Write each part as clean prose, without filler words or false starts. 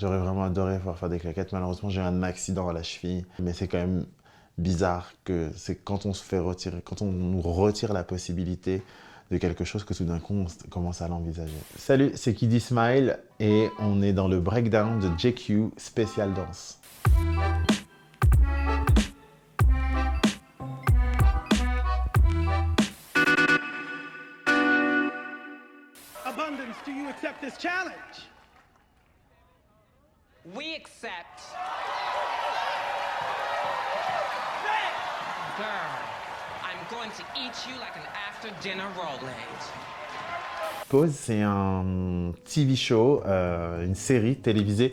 J'aurais vraiment adoré pouvoir faire des claquettes. Malheureusement, j'ai eu un accident à la cheville. Mais c'est quand même bizarre que c'est quand on se fait retirer, quand on nous retire la possibilité de quelque chose que tout d'un coup on commence à l'envisager. Salut, c'est Kid Smile et on est dans le breakdown de JQ Spécial Danse. Abundance, do you accept this challenge? We accept. Girl, I'm going to eat you like an after-dinner Rollade. Pose, c'est un TV show, une série télévisée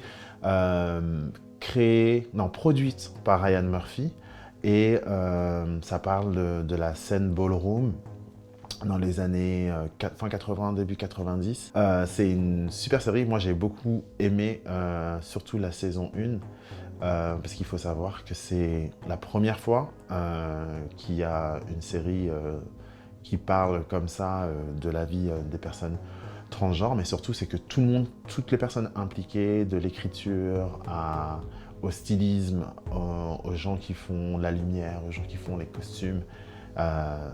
produite par Ryan Murphy et ça parle de la scène ballroom dans les années fin 80, début 90. C'est une super série, moi j'ai beaucoup aimé, surtout la saison 1, parce qu'il faut savoir que c'est la première fois qu'il y a une série qui parle comme ça de la vie des personnes transgenres, mais surtout c'est que tout le monde, toutes les personnes impliquées, de l'écriture au stylisme, aux gens qui font la lumière, aux gens qui font les costumes,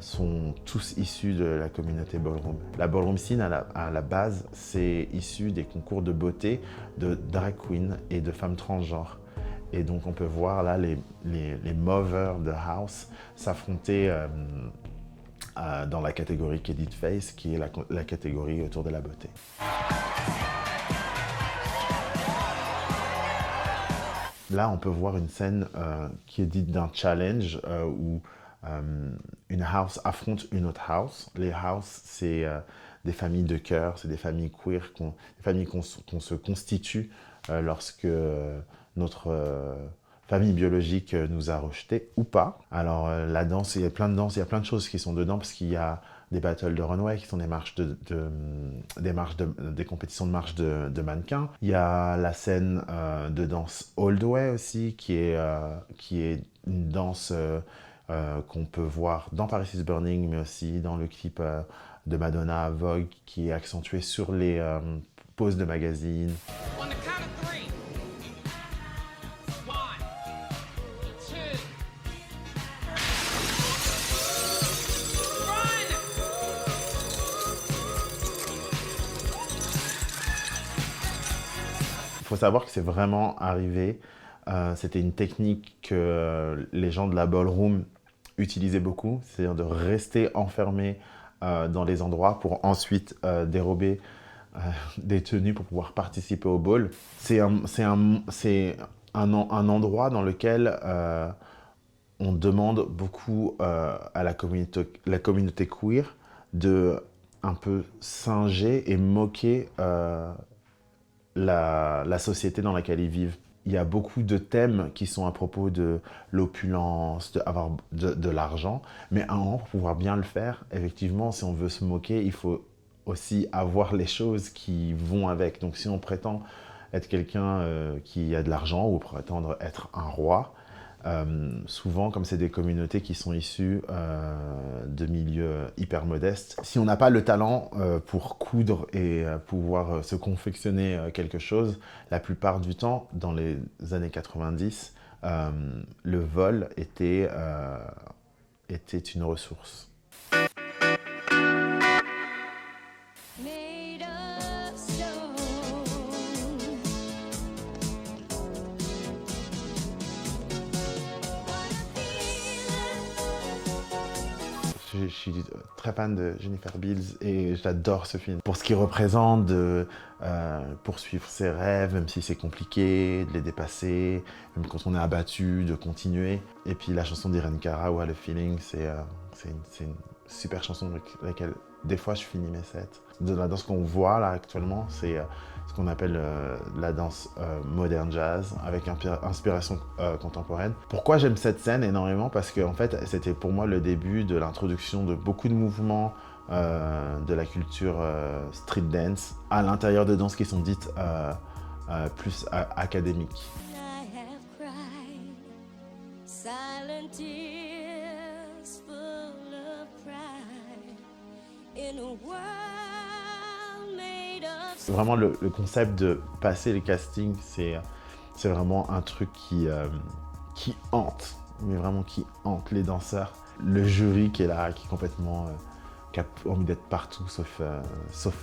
sont tous issus de la communauté ballroom. La ballroom scene, à la base, c'est issu des concours de beauté de drag queens et de femmes transgenres. Et donc on peut voir là les movers de house s'affronter dans la catégorie Edit Face, qui est la catégorie autour de la beauté. Là, on peut voir une scène qui est dite d'un challenge où une house affronte une autre house. Les houses, c'est des familles de cœur, c'est des familles queer, des familles qu'on se constitue lorsque notre famille biologique nous a rejetés ou pas. Alors la danse, il y a plein de danses, il y a plein de choses qui sont dedans parce qu'il y a des battles de runway qui sont des compétitions de marche de mannequins. Il y a la scène de danse old way aussi qui est une danse qu'on peut voir dans Paris is Burning, mais aussi dans le clip de Madonna à Vogue, qui est accentué sur les poses de magazines. On the count of three. 1, 2. Run! Il faut savoir que c'est vraiment arrivé. C'était une technique que les gens de la ballroom utilisaient beaucoup, c'est-à-dire de rester enfermés dans les endroits pour ensuite dérober des tenues pour pouvoir participer au ball. C'est un endroit dans lequel on demande beaucoup à la communauté queer de un peu singer et moquer la société dans laquelle ils vivent. Il y a beaucoup de thèmes qui sont à propos de l'opulence, de l'argent, mais à un moment, pour pouvoir bien le faire, effectivement, si on veut se moquer, il faut aussi avoir les choses qui vont avec. Donc si on prétend être quelqu'un qui a de l'argent ou prétendre être un roi, souvent, comme c'est des communautés qui sont issues de milieux hyper modestes, si on n'a pas le talent pour coudre et pouvoir se confectionner quelque chose, la plupart du temps, dans les années 90, le vol était une ressource. Made of stone. Je suis très fan de Jennifer Beals et j'adore ce film. Pour ce qu'il représente de poursuivre ses rêves, même si c'est compliqué, de les dépasser, même quand on est abattu, de continuer. Et puis la chanson d'Irene Cara, What a Feeling, c'est une super chanson avec laquelle des fois je finis mes sets. De la danse qu'on voit là actuellement, c'est ce qu'on appelle la danse modern jazz avec inspiration contemporaine. Pourquoi j'aime cette scène énormément? Parce que en fait, c'était pour moi le début de l'introduction de beaucoup de mouvements de la culture street dance à l'intérieur de danses qui sont dites plus académiques. I have cried silent tears full of pride in a world made of Vraiment, le concept de passer les castings, c'est vraiment un truc qui hante, mais vraiment qui hante les danseurs. Le jury qui est là, qui est complètement... qui a envie d'être partout, sauf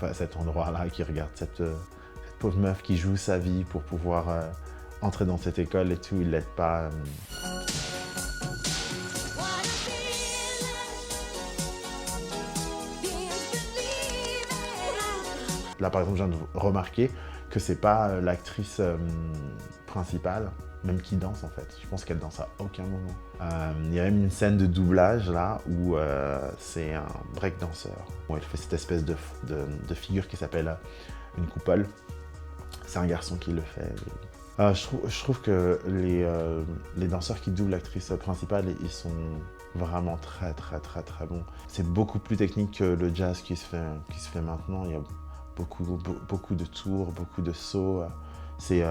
à cet endroit-là, qui regarde cette pauvre meuf qui joue sa vie pour pouvoir entrer dans cette école et tout, il l'aide pas. Là, par exemple, je viens de remarquer que c'est pas l'actrice principale, même qui danse en fait. Je pense qu'elle danse à aucun moment. Il y a même une scène de doublage là où c'est un breakdanceur. Où elle fait cette espèce de figure qui s'appelle une coupole. C'est un garçon qui le fait. Je trouve que les danseurs qui doublent l'actrice principale, ils sont vraiment très bons. C'est beaucoup plus technique que le jazz qui se fait maintenant. Il y a beaucoup de tours, beaucoup de sauts. C'est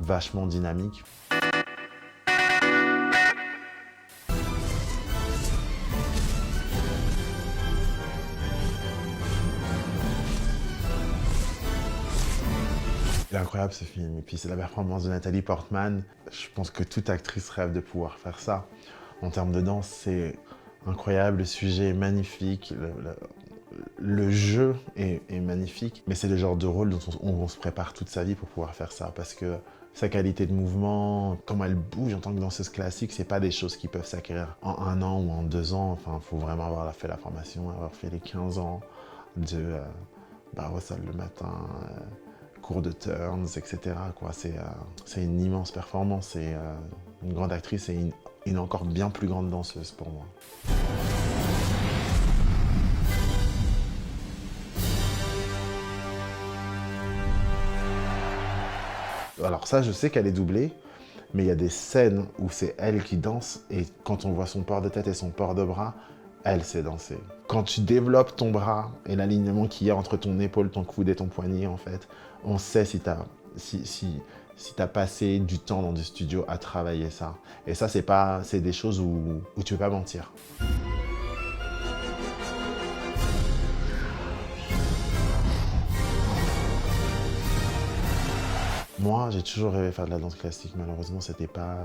vachement dynamique. Il est incroyable ce film. Et puis c'est la performance de Nathalie Portman. Je pense que toute actrice rêve de pouvoir faire ça. En termes de danse, c'est incroyable. Le sujet est magnifique. Le jeu est magnifique, mais c'est le genre de rôle dont on se prépare toute sa vie pour pouvoir faire ça, parce que sa qualité de mouvement, comment elle bouge en tant que danseuse classique, c'est pas des choses qui peuvent s'acquérir en 1 an ou en 2 ans. Enfin, il faut vraiment avoir fait la formation, avoir fait les 15 ans de barre au sol le matin, cours de turns, etc. C'est une immense performance, c'est une grande actrice et une encore bien plus grande danseuse pour moi. Alors ça, je sais qu'elle est doublée, mais il y a des scènes où c'est elle qui danse et quand on voit son port de tête et son port de bras, elle sait danser. Quand tu développes ton bras et l'alignement qu'il y a entre ton épaule, ton coude et ton poignet, en fait, on sait si t'as passé du temps dans du studio à travailler ça. Et ça, c'est des choses où tu peux pas mentir. Moi, j'ai toujours rêvé faire de la danse classique. Malheureusement, c'était pas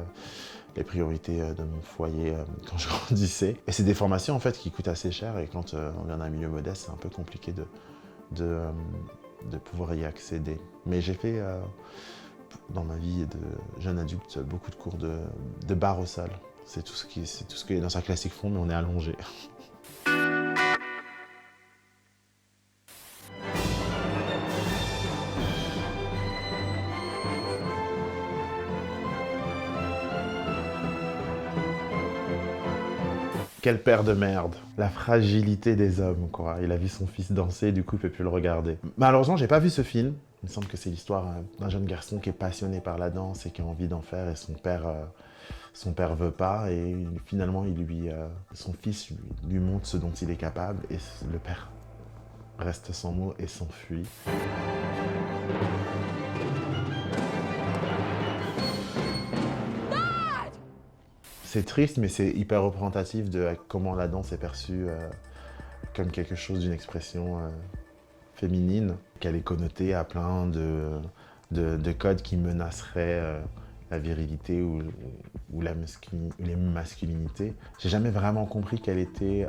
les priorités de mon foyer quand je grandissais. Et c'est des formations en fait qui coûtent assez cher. Et quand on vient d'un milieu modeste, c'est un peu compliqué de pouvoir y accéder. Mais j'ai fait dans ma vie de jeune adulte beaucoup de cours de barre au sol. C'est tout ce que les danseurs classiques font, mais on est allongé. Quel père de merde. La fragilité des hommes, quoi. Il a vu son fils danser, du coup, il peut plus le regarder. Malheureusement, j'ai pas vu ce film. Il me semble que c'est l'histoire d'un jeune garçon qui est passionné par la danse et qui a envie d'en faire, et son père veut pas, et finalement, son fils lui montre ce dont il est capable, et le père reste sans mots et s'enfuit. C'est triste, mais c'est hyper représentatif de comment la danse est perçue comme quelque chose d'une expression féminine, qu'elle est connotée à plein de codes qui menaceraient la virilité ou les masculinités. J'ai jamais vraiment compris quelle était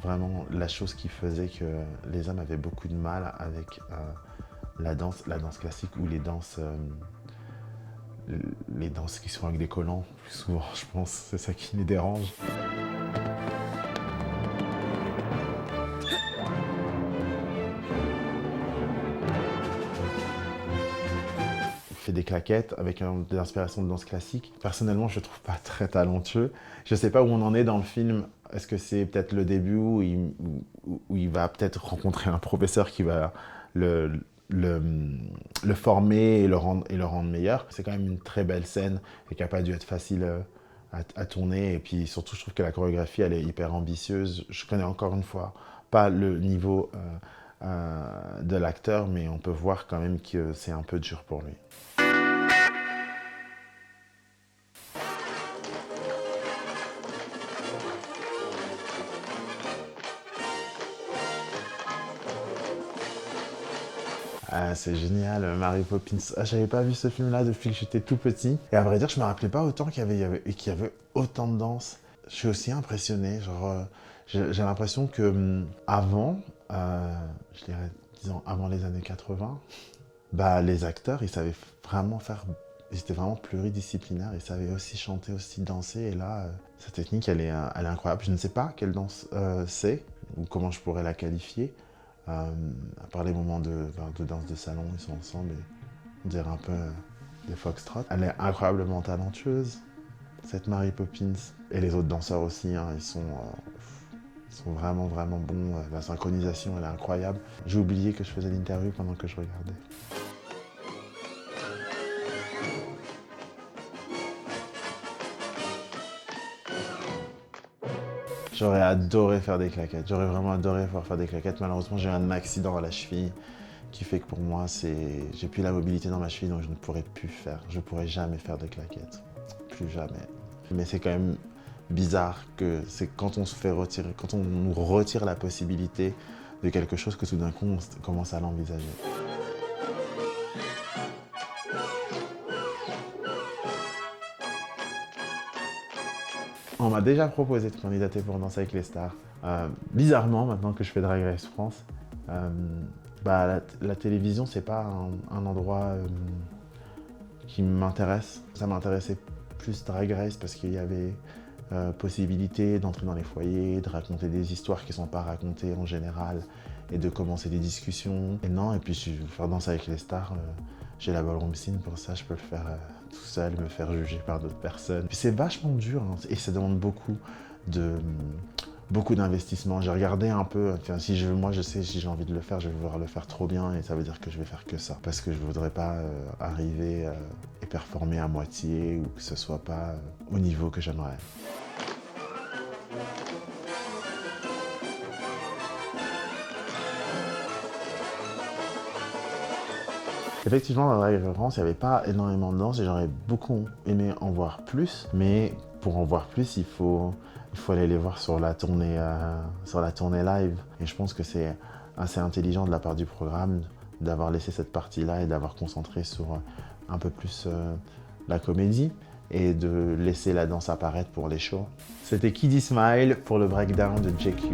vraiment la chose qui faisait que les hommes avaient beaucoup de mal avec la danse classique ou les danses qui se font avec des collants, plus souvent, je pense, c'est ça qui les dérange. Il fait des claquettes avec des inspirations de danse classique. Personnellement, je le trouve pas très talentueux. Je sais pas où on en est dans le film. Est-ce que c'est peut-être le début où il va peut-être rencontrer un professeur qui va le former et le rendre meilleur. C'est quand même une très belle scène et qui n'a pas dû être facile à tourner. Et puis surtout, je trouve que la chorégraphie, elle est hyper ambitieuse. Je connais encore une fois pas le niveau de l'acteur, mais on peut voir quand même que c'est un peu dur pour lui. Ouais, c'est génial, Mary Poppins. Ah, j'avais pas vu ce film-là depuis que j'étais tout petit. Et à vrai dire, je me rappelais pas autant qu'il y avait autant de danse. Je suis aussi impressionné. Genre, j'ai l'impression que avant, je dirais, disons, avant les années 80, bah, les acteurs, ils savaient vraiment faire. Ils étaient vraiment pluridisciplinaires. Ils savaient aussi chanter, aussi danser. Et là, cette technique, elle est incroyable. Je ne sais pas quelle danse c'est ou comment je pourrais la qualifier. À part les moments de danse de salon, ils sont ensemble et on dirait un peu des foxtrots. Elle est incroyablement talentueuse, cette Mary Poppins. Et les autres danseurs aussi, hein, ils sont vraiment, vraiment bons. La synchronisation, elle est incroyable. J'ai oublié que je faisais l'interview pendant que je regardais. J'aurais adoré faire des claquettes, j'aurais vraiment adoré pouvoir faire des claquettes. Malheureusement, j'ai eu un accident à la cheville qui fait que pour moi, j'ai plus la mobilité dans ma cheville, donc je ne pourrais plus faire. Je ne pourrais jamais faire de claquettes. Plus jamais. Mais c'est quand même bizarre que c'est quand on se fait retirer, quand on nous retire la possibilité de quelque chose que tout d'un coup, on commence à l'envisager. On m'a déjà proposé de candidater pour Danser avec les stars. Bizarrement, maintenant que je fais Drag Race France, la télévision, c'est pas un endroit qui m'intéresse. Ça m'intéressait plus Drag Race parce qu'il y avait possibilité d'entrer dans les foyers, de raconter des histoires qui ne sont pas racontées en général et de commencer des discussions. Et puis je vais faire Danser avec les stars. J'ai la ballroom scene pour ça, je peux le faire tout seul, me faire juger par d'autres personnes. Puis c'est vachement dur hein, et ça demande beaucoup d'investissement. J'ai regardé un peu, enfin, moi je sais si j'ai envie de le faire, je vais vouloir le faire trop bien et ça veut dire que je vais faire que ça. Parce que je voudrais pas arriver et performer à moitié ou que ce soit pas au niveau que j'aimerais. Effectivement, dans Drag Race France, il n'y avait pas énormément de danse et j'aurais beaucoup aimé en voir plus. Mais pour en voir plus, il faut aller les voir sur la tournée live. Et je pense que c'est assez intelligent de la part du programme d'avoir laissé cette partie-là et d'avoir concentré sur un peu plus la comédie et de laisser la danse apparaître pour les shows. C'était Kiddy Smile pour le breakdown de JQ.